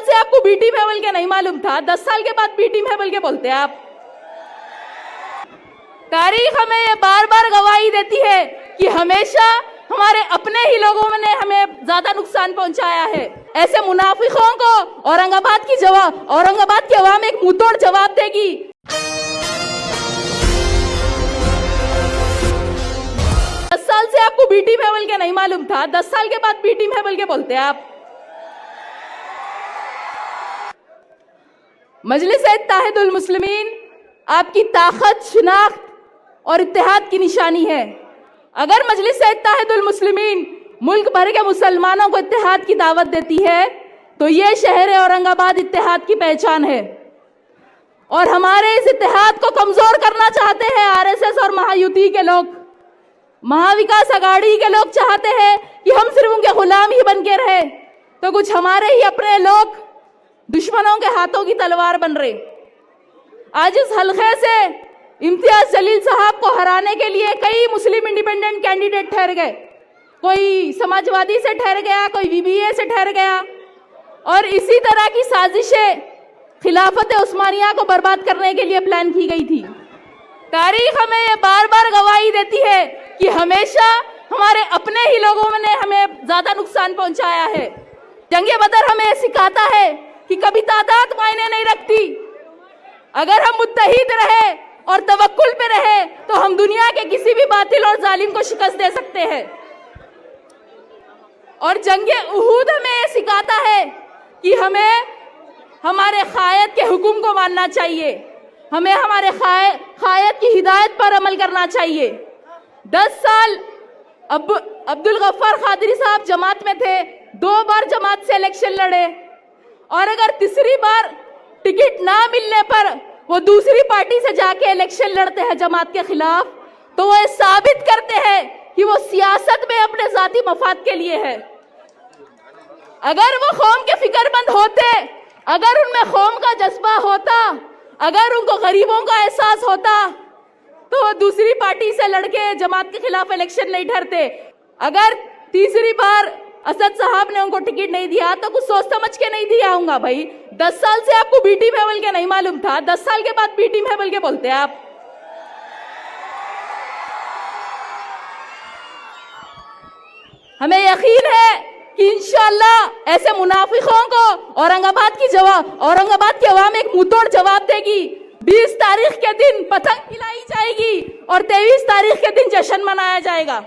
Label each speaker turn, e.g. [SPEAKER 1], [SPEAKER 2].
[SPEAKER 1] से आपको B team है बोल के नहीं मालूम था, 10 साल के बाद बी टीम है बोल के बोलते हैं आप। तारीख हमें ये बार बार गवाही देती है कि हमेशा हमारे अपने ही लोगों ने हमें ज्यादा नुकसान पहुंचाया है। ऐसे मुनाफिकों को औरंगाबाद की अवाम एक मुंहतोड़ जवाब देगी। 10 साल से आपको बी टीम है बोल के नहीं मालूम था, 10 साल के बाद बी टीम है बोल के बोलते हैं आप। मजलिस-ए-इत्तेहादुल मुस्लिमीन आपकी ताकत, शिनाख्त और इत्तेहाद की निशानी है। अगर मजलिस-ए-इत्तेहादुल मुस्लिमीन मुल्क भर के मुसलमानों को इत्तेहाद की दावत देती है तो ये शहर औरंगाबाद इत्तेहाद की पहचान है। और हमारे इस इत्तेहाद को कमजोर करना चाहते हैं आरएसएस और महायुति के लोग, महाविकास आघाड़ी के लोग चाहते हैं कि हम सिर्फ उनके गुलाम ही बन के रहे, तो कुछ हमारे ही अपने लोग दुश्मनों के हाथों की तलवार बन रहे। आज इस हल्के से इम्तियाज जलील साहब को हराने के लिए कई मुस्लिम इंडिपेंडेंट कैंडिडेट ठहर गए, कोई समाजवादी से ठहर गया, कोई वीबीए से ठहर गया, और इसी तरह की साजिशें खिलाफत उस्मानिया को बर्बाद करने के लिए प्लान की गई थी। तारीख हमें ये बार बार गवाही देती है कि हमेशा हमारे अपने ही लोगों ने हमें ज्यादा नुकसान पहुंचाया है। जंगे बदर हमें सिखाता है कि कभी तादाद मायने नहीं रखती। अगर हम मुत्तहिद रहे और तवक्कुल पे रहे तो हम दुनिया के किसी भी बातिल और जालिम को शिकस्त दे सकते हैं। और जंगे उहूद हमें ये सिखाता है कि हमें हमारे कायद के हुक्म को मानना चाहिए, हमें हमारे कायद की हिदायत पर अमल करना चाहिए। 10 साल अब्दुल गफ्फार कादरी साहब जमात में थे, 2 बार जमात से इलेक्शन लड़े, और अगर तीसरी बार टिकट ना मिलने पर वो दूसरी पार्टी से जाके इलेक्शन लड़ते हैं जमात के खिलाफ, तो वो साबित करते हैं कि वो सियासत में अपने जाती मफाद के लिए है। अगर वो कौम के फिक्रमंद होते, अगर उनमें कौम का जज्बा होता, अगर उनको गरीबों का एहसास होता, तो वो दूसरी पार्टी से लड़के जमात के खिलाफ इलेक्शन नहीं ठहरते। अगर तीसरी बार असद साहब ने उनको टिकट नहीं दिया तो कुछ सोच समझ के नहीं दिया होगा भाई। 10 साल से आपको बी टीम है बोल के नहीं मालूम था, 10 साल के बाद बी टीम है बोल के बोलते हैं आप। हमें यकीन है कि इंशाअल्लाह ऐसे मुनाफिकों को औरंगाबाद की अवाम एक मुंहतोड़ जवाब देगी। 20 तारीख के दिन पतंग खिलाई जाएगी और 23 तारीख के दिन जश्न मनाया जाएगा।